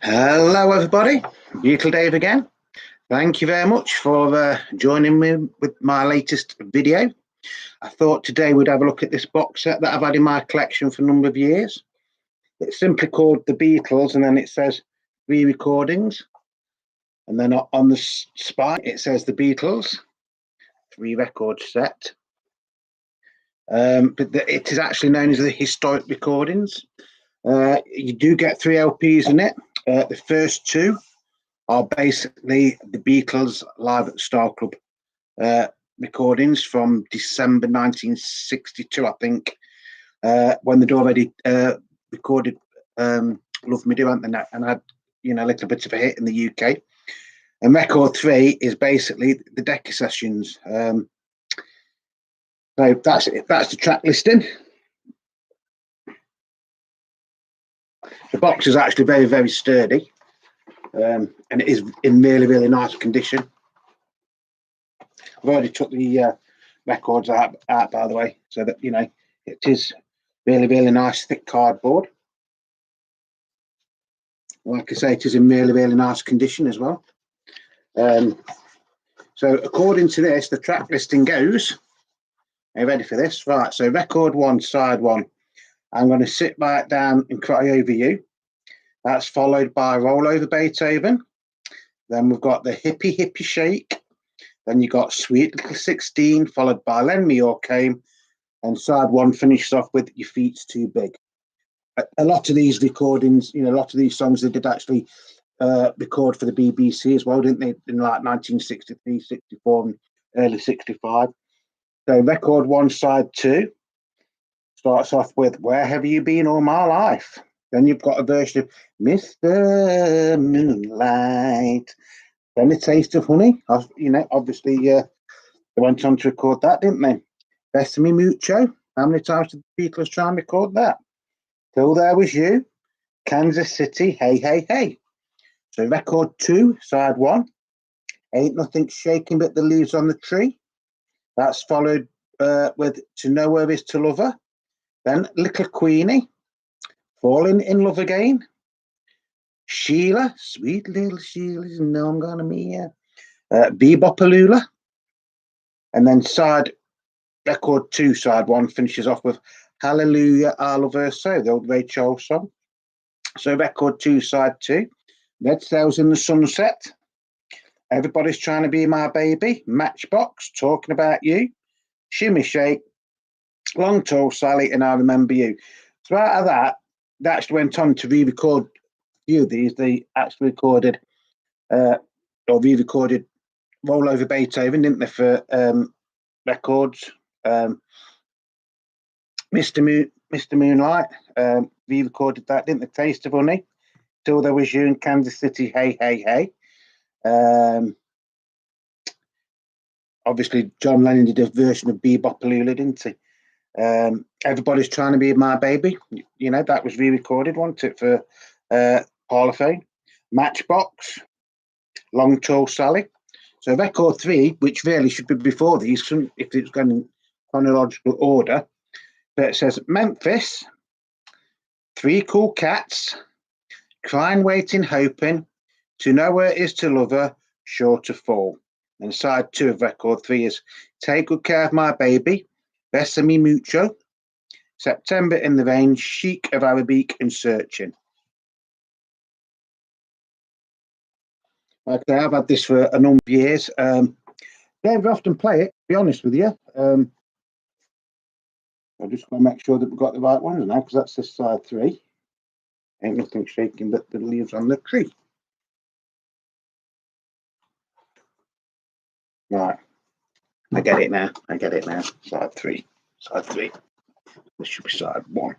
Hello, everybody. Beatle Dave again. Thank you very much for joining me with my latest video. I thought today we'd have a look at this box set that I've had in my collection for a number of years. It's simply called The Beatles, and then it says re-recordings. And then on the spine, it says The Beatles, 3-record set. But it is actually known as the historic recordings. You do get 3 LPs in it. The first 2 are basically the Beatles live at the Star Club recordings from December 1962, I think, when they'd already recorded Love Me Do, and had a little bit of a hit in the UK. And record 3 is basically the Deca sessions. So that's it. That's the track listing. The box is actually very, very sturdy, and it is in really, really nice condition. I've already took the records out, by the way, so that it is really, really nice, thick cardboard. Like I say, it is in really, really nice condition as well. So according to this, the track listing goes. Are you ready for this? Right. So record 1, side 1. I'm going to Sit Back Down and Cry Over You. That's followed by Roll Over Beethoven. Then we've got the Hippie Hippie Shake. Then you got Sweet Little 16, followed by Lend Me Your Cane. And side 1 finishes off with Your Feet's Too Big. A lot of these recordings, a lot of these songs they did actually record for the BBC as well, didn't they? In like 1963, 64, and early 65. So record 1, side 2 starts off with Where Have You Been All My Life? Then you've got a version of Mr. Moonlight. Then A Taste of Honey. Obviously, they went on to record that, didn't they? Besame Mucho. How many times did the Beatles try and record that? Till There Was You. Kansas City, Hey, Hey, Hey. So record 2, side 1. Ain't Nothing Shaking But the Leaves on the Tree. That's followed with To Know Where Is to Love Her. Then Little Queenie, Falling in Love Again. Sheila, Sweet Little Sheila, You Know I'm Gonna Meet You. Bebopaloola. And then record 2, side 1 finishes off with Hallelujah, I Love Her So, the old Ray Charles song. So record 2, side 2. Red Sails in the Sunset. Everybody's Trying to Be My Baby. Matchbox, Talking About You. Shimmy Shake. Long Tall Sally, and I Remember You. So out of that, they actually went on to re-record a few of these. They actually recorded or re-recorded Roll Over Beethoven, didn't they, for records. Mr. Moonlight, re-recorded that, didn't they? Taste of Honey, Till There Was You, in Kansas City, Hey, Hey, Hey. Obviously, John Lennon did a version of Bebopaloola, didn't he? Everybody's Trying to Be My Baby. That was re-recorded, wasn't it, for Parlophone. Matchbox, Long Tall Sally. So record 3, which really should be before these, if it's going in chronological order. But it says Memphis, 3 Cool Cats, Crying, Waiting, Hoping, To Know Where It Is to Love Her, Sure to Fall. And side 2 of record 3 is Take Good Care of My Baby, Besame Mucho, September in the Rain, Chic of Arabique, and Searching. Like I've had this for a number of years. Don't often play it, to be honest with you. I'm just going to make sure that we've got the right ones now, because that's this side 3. Ain't Nothing Shaking But the Leaves on the Tree. Right. I get it now. Side 3. This should be side 1.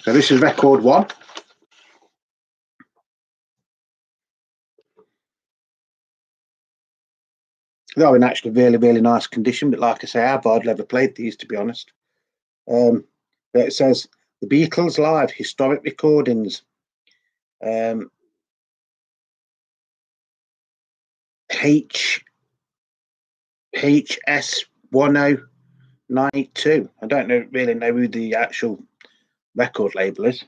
So this is record 1. They're in actually really, really nice condition, but like I say, I've hardly ever played these, to be honest. But it says The Beatles Live Historic Recordings. HS 1092. I don't really know who the actual record label is.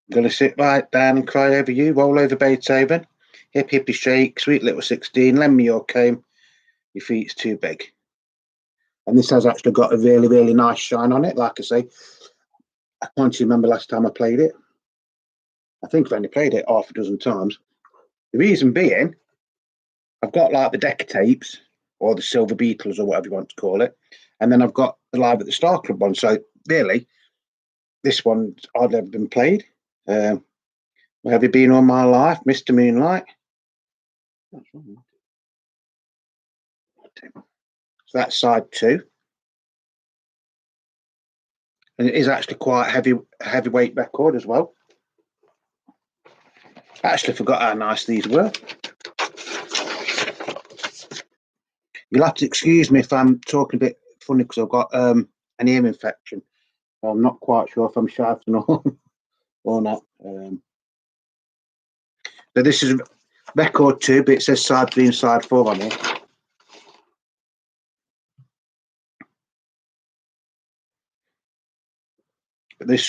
I'm going to sit right down and cry over you, roll over Beethoven, hip hippie shake, sweet little 16, lend me your comb, your feet's too big. And this has actually got a really, really nice shine on it. Like I say, I can't remember last time I played it. I think I've only played it half a dozen times. The reason being, I've got like the Deca Tapes or the Silver Beatles or whatever you want to call it, and then I've got the Live at the Star Club one. So really, this one's hardly ever been played. Where have you been all my life, Mr. Moonlight? So that's side 2. And it is actually quite heavyweight record as well. I actually forgot how nice these were. You'll have to excuse me if I'm talking a bit funny because I've got an ear infection. I'm not quite sure if I'm shouting or not. So this is record 2, but it says side 3 and side 4 on it. But there's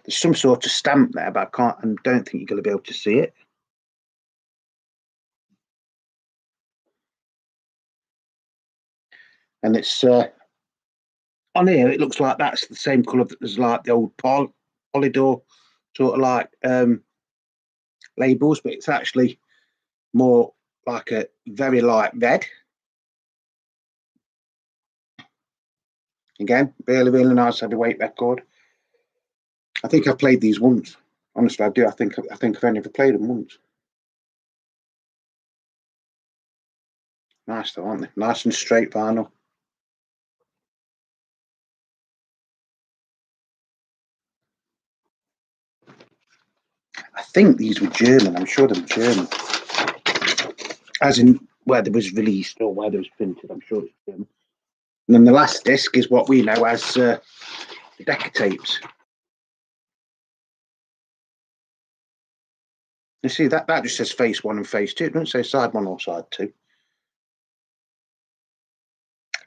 some sort of stamp there, but I don't think you're going to be able to see it. And it's on here. It looks like that's the same colour as like the old Polydor sort of like labels, but it's actually more like a very light red. Again, really, really nice heavyweight record. I think I've played these once. Honestly, I do. I think I've only ever played them once. Nice though, aren't they? Nice and straight vinyl. I think these were German. I'm sure they were German. As in where they was released or where they was printed. I'm sure it's German. And then the last disc is what we know as the Deca Tapes. You see, that just says face 1 and face 2. It doesn't say side 1 or side 2.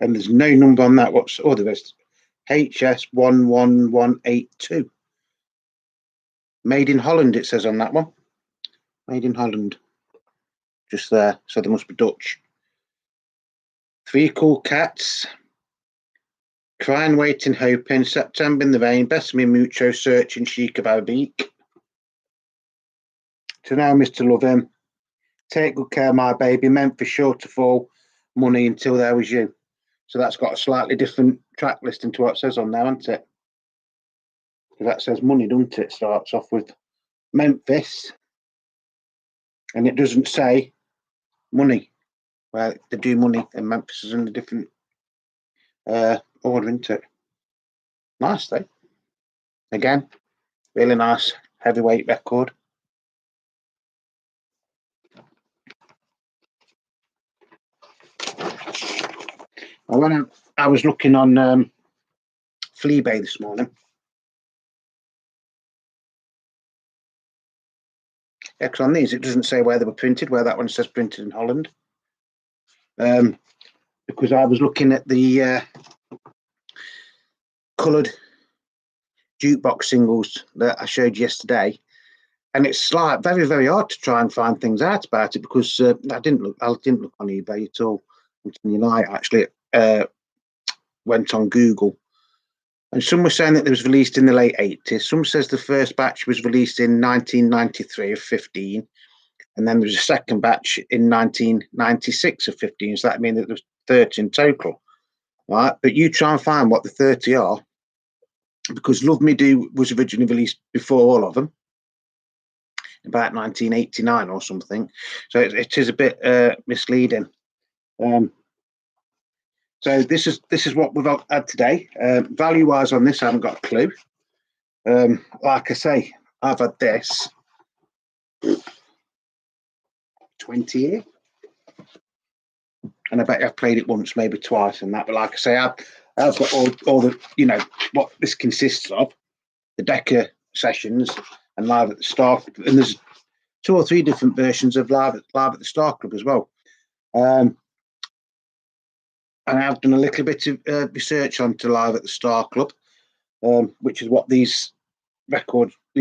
And there's no number on that. There is HS11182. Made in Holland, it says on that one. Made in Holland. Just there. So they must be Dutch. 3 Cool Cats. Crying, Waiting, Hoping. September in the Rain. Besame Mucho. Searching, Chic of Arabic. To Now, Mr. Love Him. Take Good Care, My Baby. Memphis, Sure to Fall. Money, Until There Was You. So that's got a slightly different track listing to what it says on there, hasn't it? That says Money, doesn't it? Starts off with Memphis, and it doesn't say Money. Well, they do Money, and Memphis is in a different order, isn't it? Nice, though. Again, really nice heavyweight record. When I was looking on Fleabay this morning, yeah, because on these it doesn't say where they were printed, where that one says printed in Holland. Because I was looking at the coloured jukebox singles that I showed yesterday, and it's like very, very hard to try and find things out about it because I didn't look on eBay at all until Unite actually went on Google. And some were saying that it was released in the late 80s. Some says the first batch was released in 1993 of 15, and then there was a second batch in 1996 of 15. So that means that there was 30 in total, right? But you try and find what the 30 are, because Love Me Do was originally released before all of them, about 1989 or something. So it is a bit misleading. So this is what we've had today. Value wise on this, I haven't got a clue. Like I say, I've had this 20 years, and I bet I've played it once, maybe twice, and that. But like I say, I've got all the what this consists of: the Deca sessions and Live at the Star Club, and there's 2 or 3 different versions of Live at the Star Club as well. And I've done a little bit of research onto Live at the Star Club, which is what these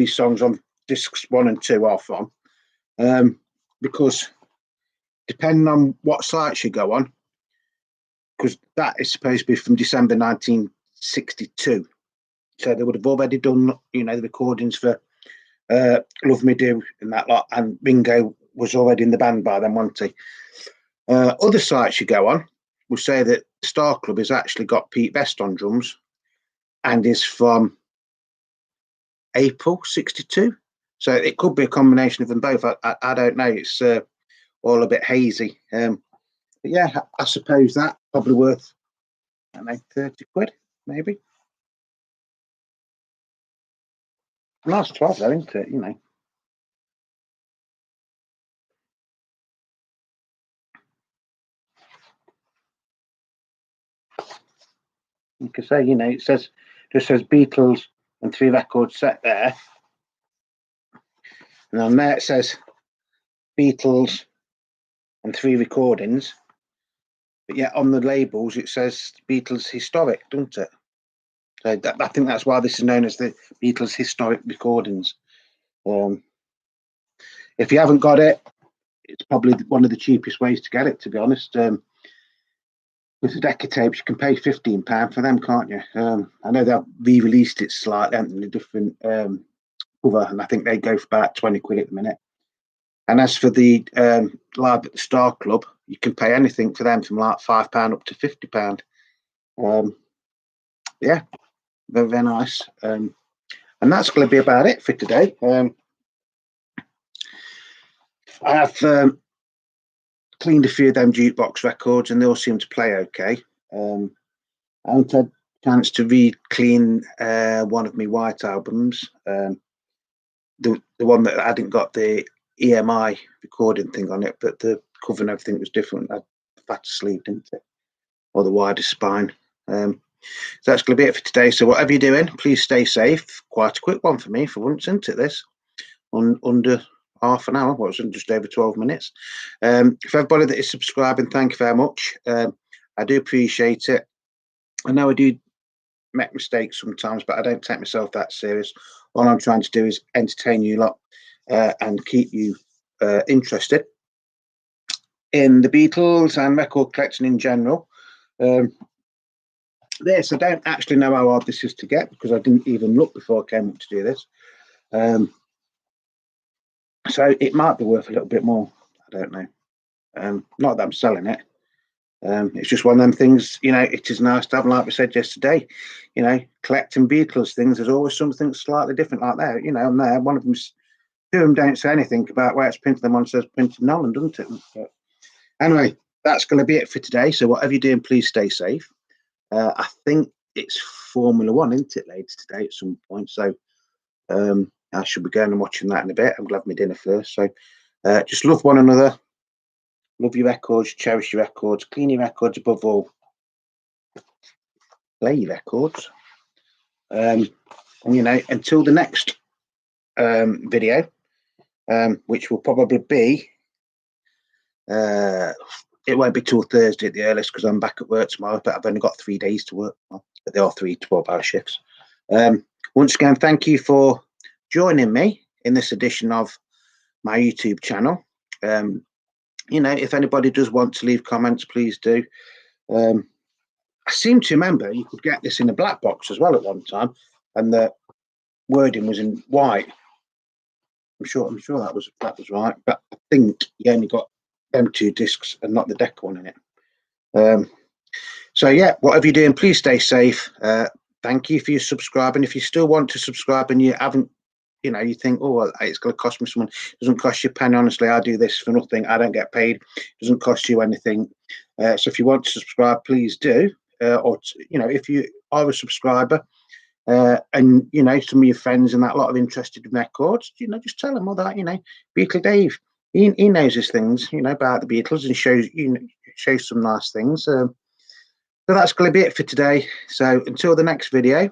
songs on discs 1 and 2 are from, because depending on what sites you go on, because that is supposed to be from December 1962, so they would have already done, you know, the recordings for Love Me Do and that lot, and Ringo was already in the band by then, wasn't he? Other sites you go on will say that Star Club has actually got Pete Best on drums and is from April 62. So it could be a combination of them both. I don't know. It's all a bit hazy. But yeah, I suppose that probably worth, I don't know, 30 quid, maybe. Nice 12 though, isn't it? You know. You could say, you know, it says, just says Beatles and 3 records set there. And on there it says Beatles and 3 recordings. But yet on the labels it says Beatles Historic, doesn't it? So I think that's why this is known as the Beatles Historic Recordings. If you haven't got it, it's probably one of the cheapest ways to get it, to be honest. With the Deca Tapes, you can pay £15 for them, can't you? I know they've re-released it slightly, haven't they? Different cover, and I think they go for about 20 quid at the minute. And as for the Live at the Star Club, you can pay anything for them from like £5 up to £50. Yeah, very, very nice. And that's going to be about it for today. I have cleaned a few of them jukebox records and they all seem to play okay. I haven't had a chance to re-clean one of my White albums, the one that hadn't got the EMI recording thing on it, but the cover and everything was different. I had a fatter sleeve, didn't it? Or the wider spine. So that's going to be it for today. So whatever you're doing, please stay safe. Quite a quick one for me for once, isn't it, this? Under half an hour, well, it's just over 12 minutes. For everybody that is subscribing, thank you very much. I do appreciate it. I know I do make mistakes sometimes, but I don't take myself that serious. All I'm trying to do is entertain you lot and keep you interested in the Beatles and record collecting in general. This, I don't actually know how hard this is to get because I didn't even look before I came up to do this. So it might be worth a little bit more. I don't know. Not that I'm selling it. It's just one of them things, you know, it is nice to have, like we said yesterday, you know, collecting Beatles things. There's always something slightly different like that, you know, and there, one of them's, 2 of them don't say anything about where it's printed, the one says printed in Holland, doesn't it? But anyway, that's going to be it for today. So whatever you're doing, please stay safe. I think it's Formula One, isn't it, later today at some point? So I should be going and watching that in a bit. I'm going to have my dinner first. So just love one another. Love your records, cherish your records, clean your records above all. Play your records. And, you know, until the next video, which will probably be, it won't be till Thursday at the earliest because I'm back at work tomorrow, but I've only got 3 days to work. But they are 3 12-hour shifts. Once again, thank you for joining me in this edition of my YouTube channel. You know, if anybody does want to leave comments, please do. I seem to remember you could get this in a black box as well at one time, and the wording was in white. I'm sure that was right, but I think you only got them 2 discs and not the Deca one in it. So yeah, whatever you're doing, please stay safe. Thank you for your subscribing. If you still want to subscribe and you haven't, you know, you think, oh, well, it's going to cost me someone. It doesn't cost you a penny. Honestly, I do this for nothing. I don't get paid. It doesn't cost you anything. So if you want to subscribe, please do. Or, you know, if you are a subscriber and, you know, some of your friends and that lot of interested in records, you know, just tell them all that, you know, Beatle Dave, he knows his things, you know, about the Beatles and shows some nice things. So that's going to be it for today. So until the next video,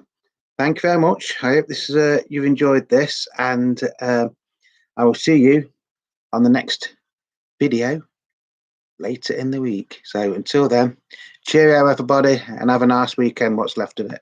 thank you very much. I hope this is you've enjoyed this, and I will see you on the next video later in the week. So until then, cheerio everybody, and have a nice weekend, what's left of it.